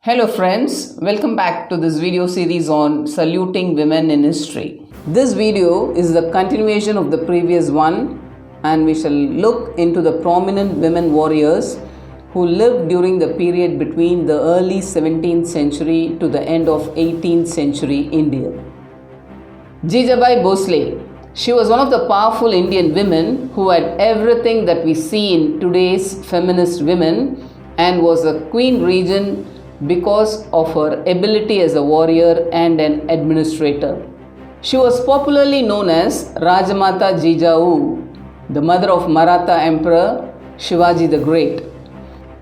Hello friends, welcome back to this video series on saluting women in history. This video is the continuation of the previous one and we shall look into the prominent women warriors who lived during the period between the early 17th century to the end of 18th century India. Jijabai Bhuslay. She was one of the powerful Indian women who had everything that we see in today's feminist women and was a queen regent because of her ability as a warrior and an administrator. She was popularly known as Rajamata Jijau, the mother of Maratha Emperor Shivaji the Great.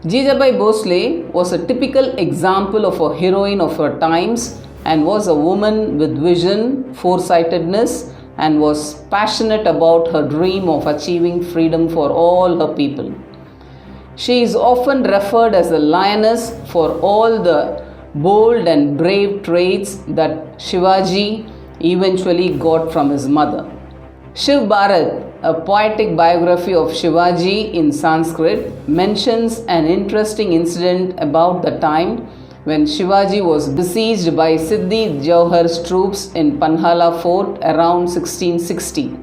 Jijabai Bhuslay was a typical example of a heroine of her times and was a woman with vision, foresightedness, and was passionate about her dream of achieving freedom for all her people. She is often referred as the lioness for all the bold and brave traits that Shivaji eventually got from his mother. Shiv Bharat, a poetic biography of Shivaji in Sanskrit, mentions an interesting incident about the time when Shivaji was besieged by Siddhi Jauhar's troops in Panhala fort around 1660.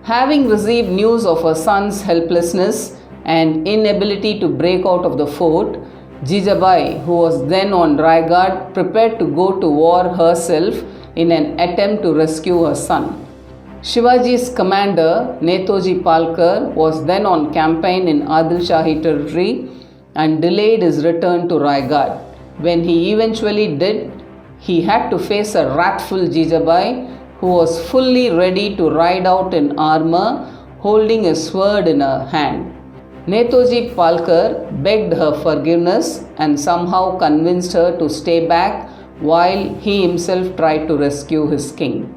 Having received news of her son's helplessness and inability to break out of the fort, Jijabai, who was then on Raigad, prepared to go to war herself in an attempt to rescue her son. Shivaji's commander, Netaji Palkar, was then on campaign in Adil Shahi territory and delayed his return to Raigad. When he eventually did, he had to face a wrathful Jijabai who was fully ready to ride out in armor, holding a sword in her hand. Netaji Palkar begged her forgiveness and somehow convinced her to stay back while he himself tried to rescue his king.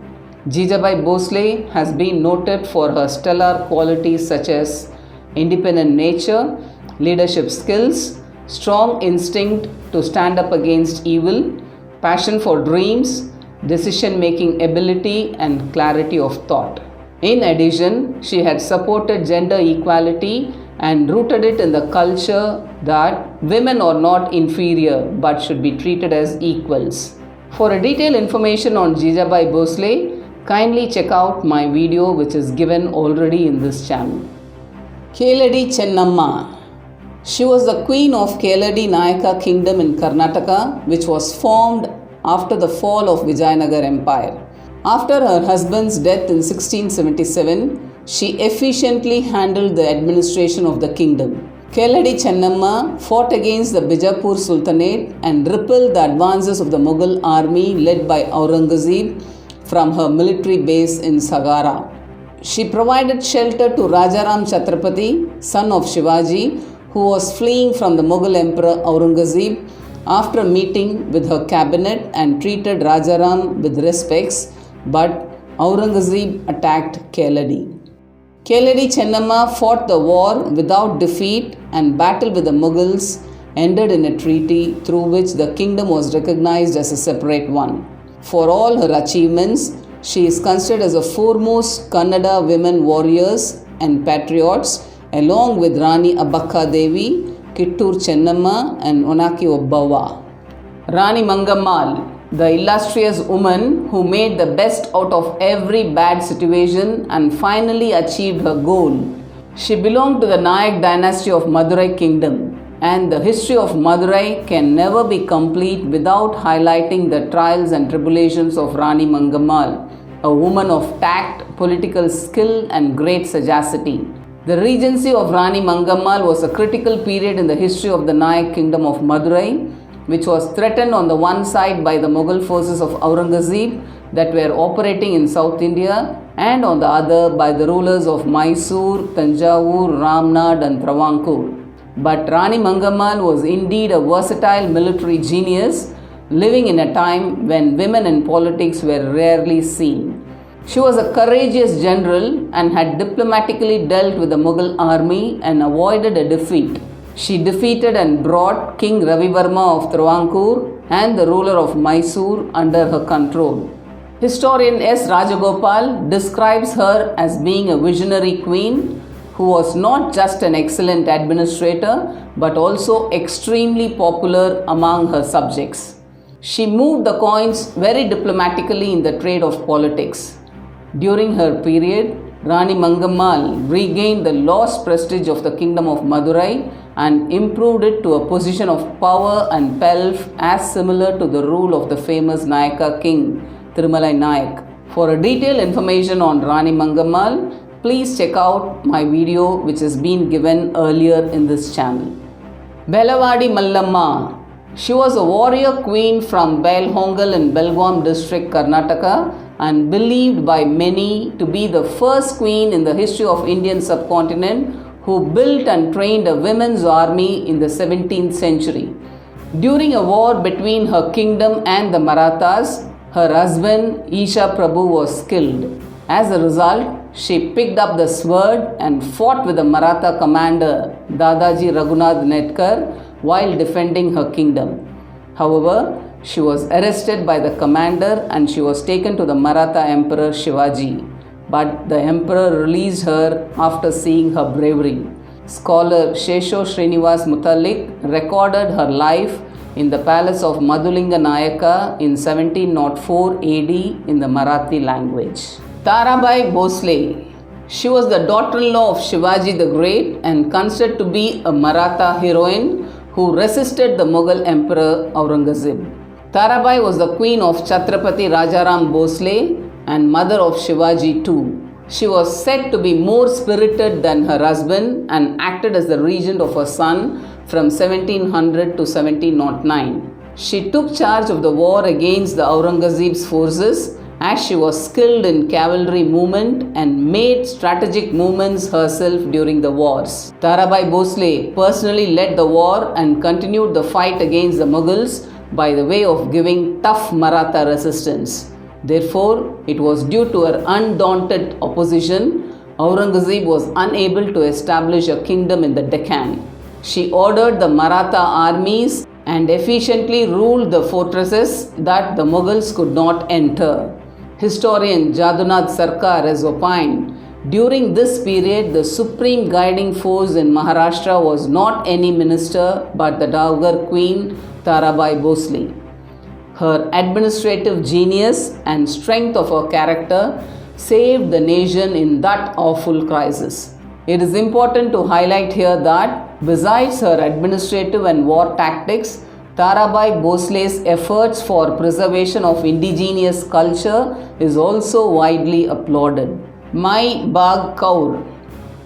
Jijabai Bhuslay has been noted for her stellar qualities such as independent nature, leadership skills, strong instinct to stand up against evil, passion for dreams, decision-making ability, and clarity of thought. In addition, she had supported gender equality and rooted it in the culture that women are not inferior but should be treated as equals. For a detailed information on Jijabai Bhuslay, kindly check out my video which is given already in this channel. Kelady Chennaman. She was the queen of Kelady Nayaka kingdom in Karnataka, which was formed after the fall of Vijayanagar Empire. After her husband's death in 1677, she efficiently handled the administration of the kingdom. Kelady Chennaman fought against the Bijapur Sultanate and repelled the advances of the Mughal army led by Aurangzeb from her military base in Sagara. She provided shelter to Rajaram Chhatrapati, son of Shivaji, who was fleeing from the Mughal Emperor Aurangzeb after meeting with her cabinet and treated Rajaram with respects, but Aurangzeb attacked Kelady. Kelady Chennaman fought the war without defeat and battle with the Mughals ended in a treaty through which the kingdom was recognized as a separate one. For all her achievements, she is considered as the foremost Kannada women warriors and patriots, along with Rani Abbakka Devi, Kittur Chennamma, and Unaki Obava. Rani Mangammal, the illustrious woman who made the best out of every bad situation and finally achieved her goal. She belonged to the Nayak dynasty of Madurai kingdom, and the history of Madurai can never be complete without highlighting the trials and tribulations of Rani Mangammal, a woman of tact, political skill, and great sagacity. The regency of Rani Mangammal was a critical period in the history of the Nayak kingdom of Madurai, which was threatened on the one side by the Mughal forces of Aurangzeb that were operating in South India and on the other by the rulers of Mysore, Tanjavur, Ramnad and Travancore. But Rani Mangammal was indeed a versatile military genius living in a time when women in politics were rarely seen. She was a courageous general and had diplomatically dealt with the Mughal army and avoided a defeat. She defeated and brought King Ravivarma of Travancore and the ruler of Mysore under her control. Historian S. Rajagopal describes her as being a visionary queen who was not just an excellent administrator but also extremely popular among her subjects. She moved the coins very diplomatically in the trade of politics. During her period, Rani Mangammal regained the lost prestige of the kingdom of Madurai and improved it to a position of power and pelf as similar to the rule of the famous Nayaka king Thirumalai Nayak. For a detailed information on Rani Mangammal, please check out my video which has been given earlier in this channel. Bellawadi Malama. She was a warrior queen from Belhongal in Belgaum district, Karnataka, and believed by many to be the first queen in the history of Indian subcontinent who built and trained a women's army in the 17th century. During a war between her kingdom and the Marathas, her husband Isha Prabhu was killed. As a result, she picked up the sword and fought with the Maratha commander Dadaji Raghunath Netkar while defending her kingdom. However, she was arrested by the commander and she was taken to the Maratha Emperor Shivaji. But the emperor released her after seeing her bravery. Scholar Shesho Srinivas Mutalik recorded her life in the palace of Madhulinga Nayaka in 1704 AD in the Marathi language. Tarabai Bose. She was the daughter-in-law of Shivaji the Great and considered to be a Maratha heroine who resisted the Mughal Emperor Aurangzeb. Tarabai was the queen of Chhatrapati Rajaram Bhosley and mother of Shivaji too. She was said to be more spirited than her husband and acted as the regent of her son from 1700 to 1709. She took charge of the war against the Aurangzeb's forces as she was skilled in cavalry movement and made strategic movements herself during the wars. Tarabai Bose personally led the war and continued the fight against the Mughals by the way of giving tough Maratha resistance. Therefore, it was due to her undaunted opposition, Aurangzeb was unable to establish a kingdom in the Deccan. She ordered the Maratha armies and efficiently ruled the fortresses that the Mughals could not enter. Historian Jadunath Sarkar has opined, during this period, the supreme guiding force in Maharashtra was not any minister but the dowager queen Tarabai Bose. Her administrative genius and strength of her character saved the nation in that awful crisis. It is important to highlight here that besides her administrative and war tactics, Tarabai Bosle's efforts for preservation of indigenous culture is also widely applauded. Maibhag Kaur.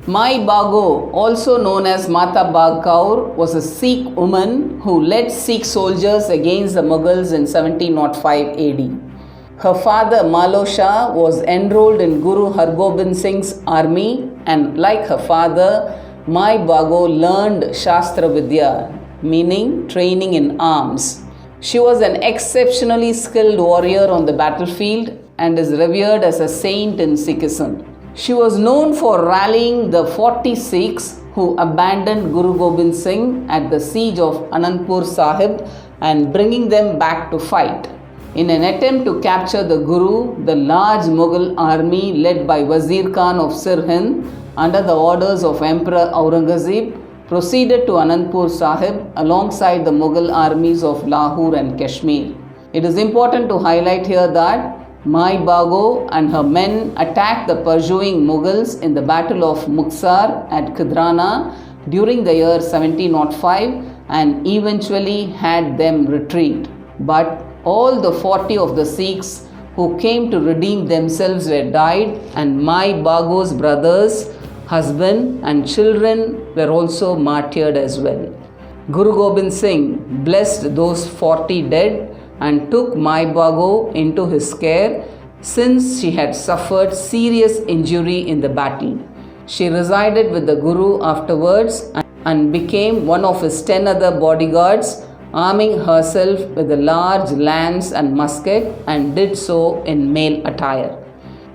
Maibhago, also known as Maibhag Kaur, was a Sikh woman who led Sikh soldiers against the Mughals in 1705 AD. Her father Malo Shah was enrolled in Guru Hargobind Singh's army and like her father, Maibhago learned Shastra Vidya, meaning training in arms. She was an exceptionally skilled warrior on the battlefield and is revered as a saint in Sikhism. She was known for rallying the 40 Sikhs who abandoned Guru Gobind Singh at the siege of Anandpur Sahib and bringing them back to fight. In an attempt to capture the Guru, the large Mughal army led by Wazir Khan of Sirhind under the orders of Emperor Aurangzeb proceeded to Anandpur Sahib alongside the Mughal armies of Lahore and Kashmir. It is important to highlight here that Maibhago and her men attacked the pursuing Mughals in the Battle of Muxar at Khidrana during the year 1705 and eventually had them retreat. But all the 40 of the Sikhs who came to redeem themselves were died and Maibhago's brothers, husband and children were also martyred as well. Guru Gobind Singh blessed those 40 dead and took Maibhago into his care since she had suffered serious injury in the battle. She resided with the Guru afterwards and became one of his 10 other bodyguards, arming herself with a large lance and musket and did so in male attire.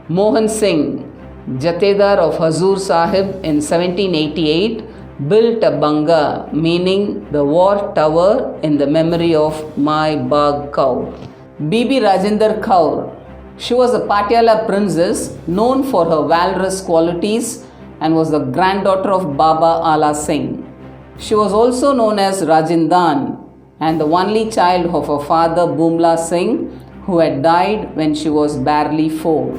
Mohan Singh, Jatedar of Hazur Sahib in 1788, built a banga, meaning the war tower, in the memory of Maibhag Kaur. Bibi Rajinder Kaur. She was a Patiala princess known for her valorous qualities and was the granddaughter of Baba Ala Singh. She was also known as Rajinder and the only child of her father Bumla Singh, who had died when she was barely 4.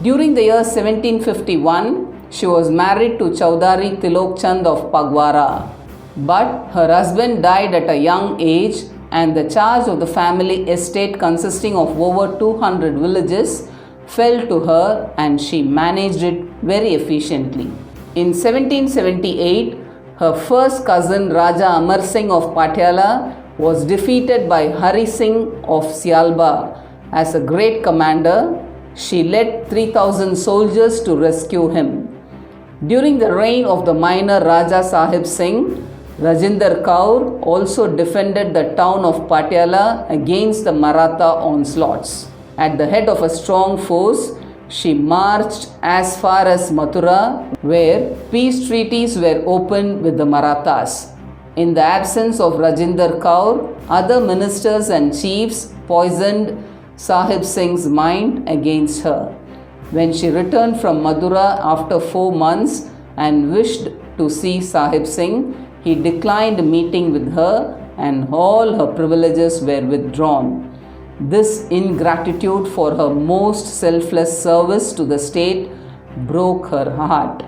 During the year 1751, she was married to Chaudhary Tilok Chand of Pagwara. But her husband died at a young age, and the charge of the family estate, consisting of over 200 villages, fell to her, and she managed it very efficiently. In 1778, her first cousin Raja Amar Singh of Patiala was defeated by Hari Singh of Sialba. As a great commander, she led 3,000 soldiers to rescue him. During the reign of the minor Raja Sahib Singh, Rajinder Kaur also defended the town of Patiala against the Maratha onslaughts. At the head of a strong force, she marched as far as Mathura, where peace treaties were opened with the Marathas. In the absence of Rajinder Kaur, other ministers and chiefs poisoned Sahib Singh's mind against her. When she returned from Madura after 4 months and wished to see Sahib Singh, he declined meeting with her, and all her privileges were withdrawn. This ingratitude for her most selfless service to the state broke her heart.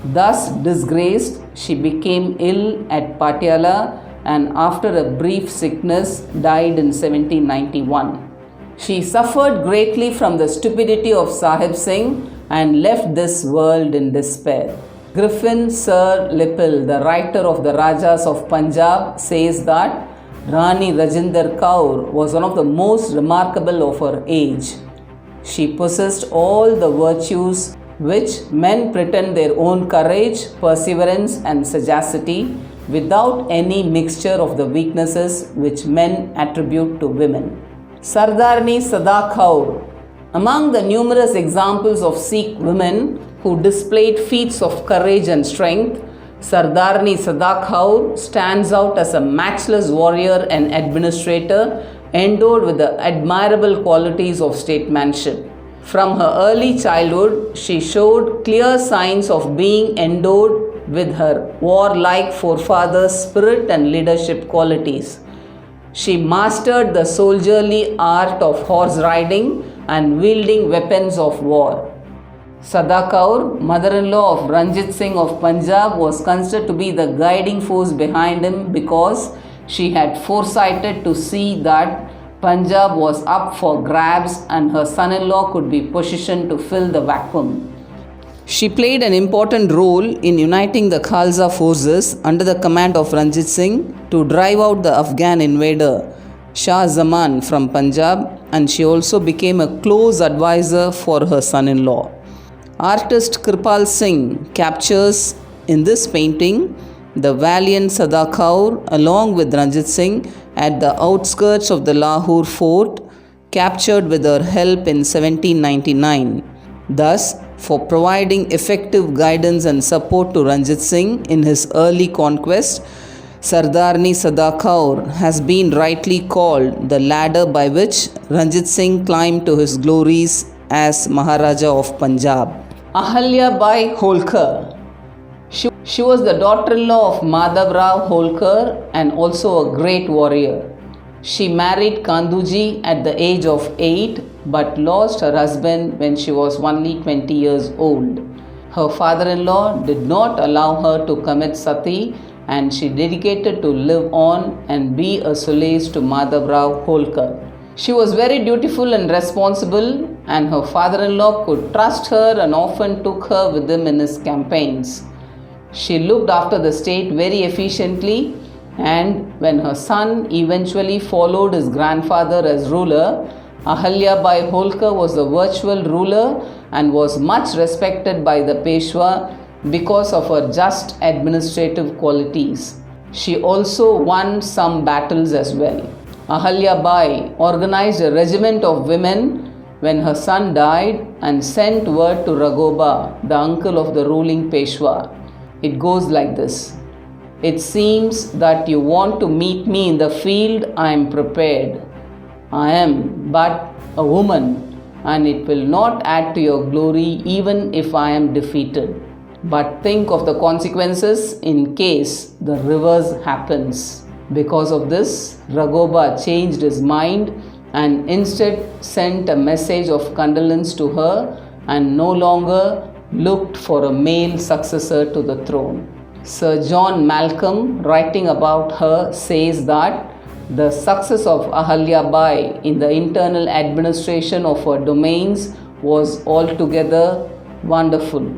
Thus disgraced, she became ill at Patiala, and after a brief sickness died in 1791. She suffered greatly from the stupidity of Sahib Singh and left this world in despair. Griffin Sir Lippel, the writer of the Rajas of Punjab, says that Rani Rajinder Kaur was one of the most remarkable of her age. She possessed all the virtues which men pretend their own courage, perseverance, and sagacity, without any mixture of the weaknesses which men attribute to women. Sardarni Sadaqaur. Among the numerous examples of Sikh women who displayed feats of courage and strength, Sardarni Sadaqaur stands out as a matchless warrior and administrator endowed with the admirable qualities of statesmanship. From her early childhood, she showed clear signs of being endowed with her warlike forefathers' spirit and leadership qualities. She mastered the soldierly art of horse riding and wielding weapons of war. Sadaqaur, mother-in-law of Ranjit Singh of Punjab, was considered to be the guiding force behind him because she had foresighted to see that Punjab was up for grabs and her son-in-law could be positioned to fill the vacuum. She played an important role in uniting the Khalsa forces under the command of Ranjit Singh to drive out the Afghan invader Shah Zaman from Punjab, and she also became a close advisor for her son-in-law. Artist Kripal Singh captures in this painting the valiant Sadaqaur along with Ranjit Singh at the outskirts of the Lahore fort, captured with her help in 1799. Thus, for providing effective guidance and support to Ranjit Singh in his early conquest, Sardarni Sadaqaur has been rightly called the ladder by which Ranjit Singh climbed to his glories as Maharaja of Punjab. Ahalyabai Holkar. She was the daughter-in-law of Madhavrao Holkar and also a great warrior. She married Kanduji at the age of 8 but lost her husband when she was only 20 years old. Her father-in-law did not allow her to commit sati, and she dedicated to live on and be a solace to Madhavrao Holkar. She was very dutiful and responsible, and her father-in-law could trust her and often took her with him in his campaigns. She looked after the state very efficiently, and when her son eventually followed his grandfather as ruler, Ahalyabai Holkar was the virtual ruler and was much respected by the Peshwa because of her just administrative qualities. She also won some battles as well. Ahalyabai organized a regiment of women when her son died and sent word to Raghoba, the uncle of the ruling Peshwa. It goes like this. It seems that you want to meet me in the field. I am prepared. I am but a woman, and it will not add to your glory even if I am defeated. But think of the consequences in case the reverse happens. Because of this, Raghoba changed his mind and instead sent a message of condolence to her and no longer looked for a male successor to the throne. Sir John Malcolm, writing about her, says that the success of Ahalyabai in the internal administration of her domains was altogether wonderful.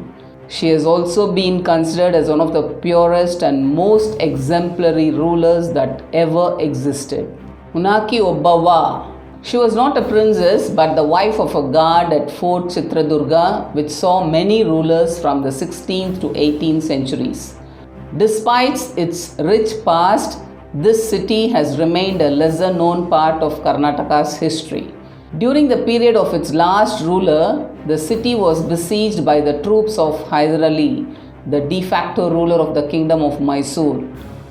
She has also been considered as one of the purest and most exemplary rulers that ever existed. Unaki Obava. She was not a princess but the wife of a guard at Fort Chitradurga, which saw many rulers from the 16th to 18th centuries. Despite its rich past, this city has remained a lesser known part of Karnataka's history. During the period of its last ruler, the city was besieged by the troops of Hyder Ali, the de facto ruler of the kingdom of Mysore,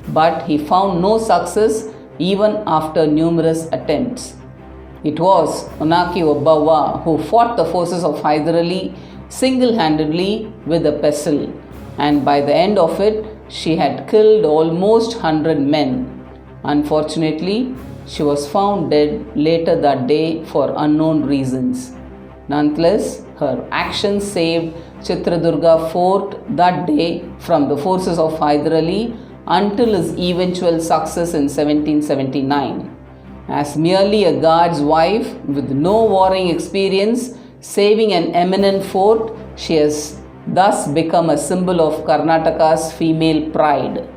but he found no success even after numerous attempts. It was Unaki Obava who fought the forces of Hyder Ali single-handedly with a pestle, and by the end of it, she had killed almost 100 men. Unfortunately, she was found dead later that day for unknown reasons. Nonetheless, her actions saved Chitradurga fort that day from the forces of Hyder Ali until his eventual success in 1779. As merely a guard's wife with no warring experience, saving an eminent fort, she has thus become a symbol of Karnataka's female pride.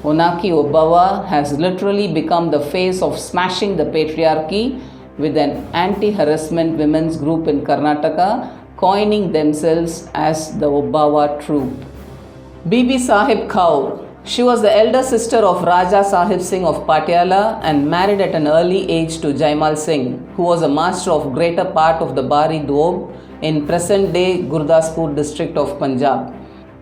Unaki Obava has literally become the face of smashing the patriarchy with an anti-harassment women's group in Karnataka, coining themselves as the Obava Troop. Bhimsahib Kaur. She was the elder sister of Raja Sahib Singh of Patiala and married at an early age to Jaimal Singh, who was a master of greater part of the Bari Doab in present-day Gurdaspur district of Punjab.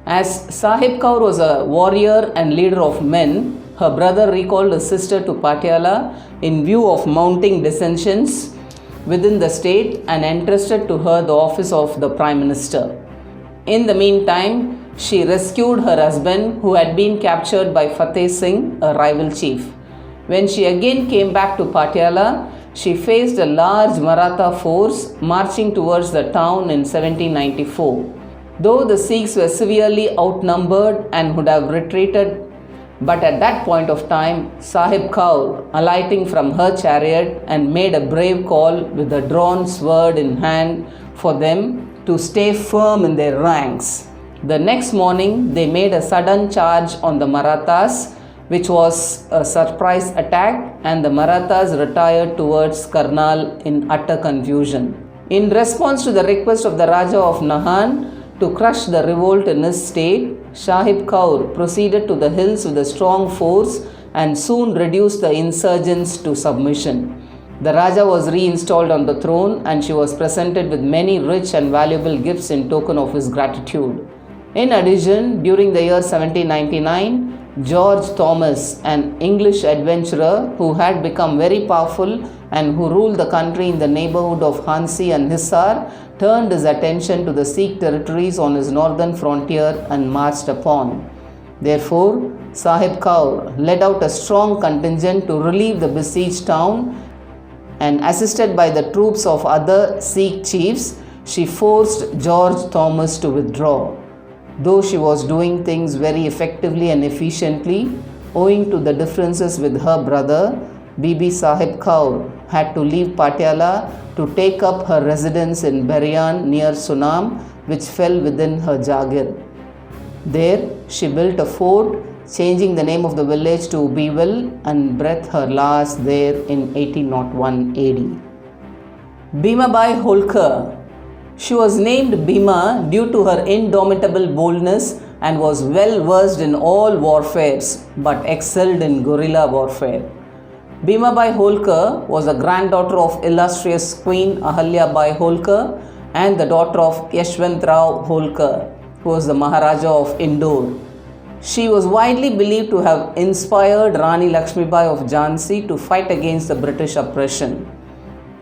As Sahib Kaur was a warrior and leader of men, her brother recalled his sister to Patiala in view of mounting dissensions within the state and entrusted to her the office of the Prime Minister. In the meantime, she rescued her husband who had been captured by Fateh Singh, a rival chief. When she again came back to Patiala, she faced a large Maratha force marching towards the town in 1794. Though the Sikhs were severely outnumbered and would have retreated, but at that point of time, Sahib Kaur, alighting from her chariot and made a brave call with a drawn sword in hand for them to stay firm in their ranks. The next morning, they made a sudden charge on the Marathas, which was a surprise attack, and the Marathas retired towards Karnal in utter confusion. In response to the request of the Raja of Nahan to crush the revolt in his state, Sahib Kaur proceeded to the hills with a strong force and soon reduced the insurgents to submission. The Raja was reinstalled on the throne and she was presented with many rich and valuable gifts in token of his gratitude. In addition, during the year 1799, George Thomas, an English adventurer who had become very powerful and who ruled the country in the neighborhood of Hansi and Hisar, turned his attention to the Sikh territories on his northern frontier and marched upon. Therefore, Sahib Kaur led out a strong contingent to relieve the besieged town, and assisted by the troops of other Sikh chiefs, she forced George Thomas to withdraw. Though she was doing things very effectively and efficiently, owing to the differences with her brother, Bhimsahib Kaur had to leave Patiala to take up her residence in Beryan near Sunam, which fell within her Jagir. There, she built a fort, changing the name of the village to Beewell, and breathed her last there in 1801 AD. Bhimabai Holkar. She was named Bhima due to her indomitable boldness and was well versed in all warfares but excelled in guerrilla warfare. Bhimabai Holkar was a granddaughter of illustrious Queen Ahalyabai Holkar and the daughter of Yashwantrao Holkar, who was the Maharaja of Indore. She was widely believed to have inspired Rani Lakshmibai of Jhansi to fight against the British oppression.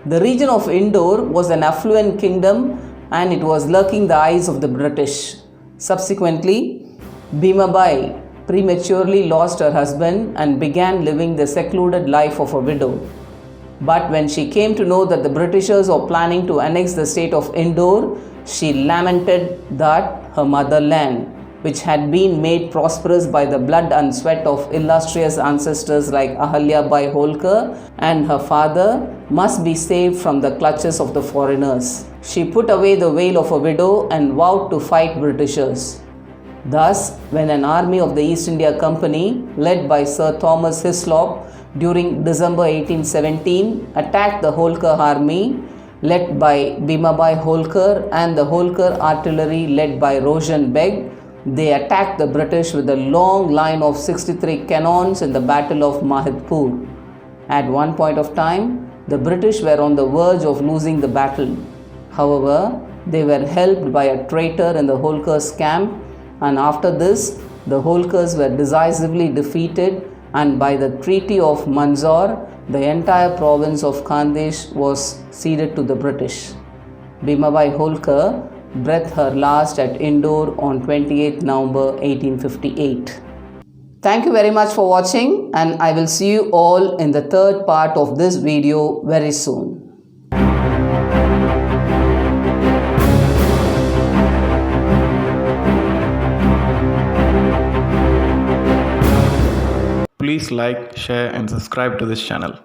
The region of Indore was an affluent kingdom and it was lurking the eyes of the British. Subsequently, Bhimabai prematurely lost her husband and began living the secluded life of a widow. But when she came to know that the Britishers were planning to annex the state of Indore, she lamented that her motherland, which had been made prosperous by the blood and sweat of illustrious ancestors like Ahalyabai Holkar and her father, must be saved from the clutches of the foreigners. She put away the veil of a widow and vowed to fight Britishers. Thus, when an army of the East India Company, led by Sir Thomas Hislop, during December 1817, attacked the Holkar army, led by Bhimabai Holkar, and the Holkar artillery, led by Roshan Beg, they attacked the British with a long line of 63 cannons in the Battle of Maibhag. At one point of time, the British were on the verge of losing the battle. However, they were helped by a traitor in the Holkar's camp, and after this, the Holkars were decisively defeated, and by the Treaty of Manzor, the entire province of Khandesh was ceded to the British. Bhimabai Holkar breathed her last at Indore on 28 November 1858. Thank you very much for watching, and I will see you all in the third part of this video very soon. Please like, share and subscribe to this channel.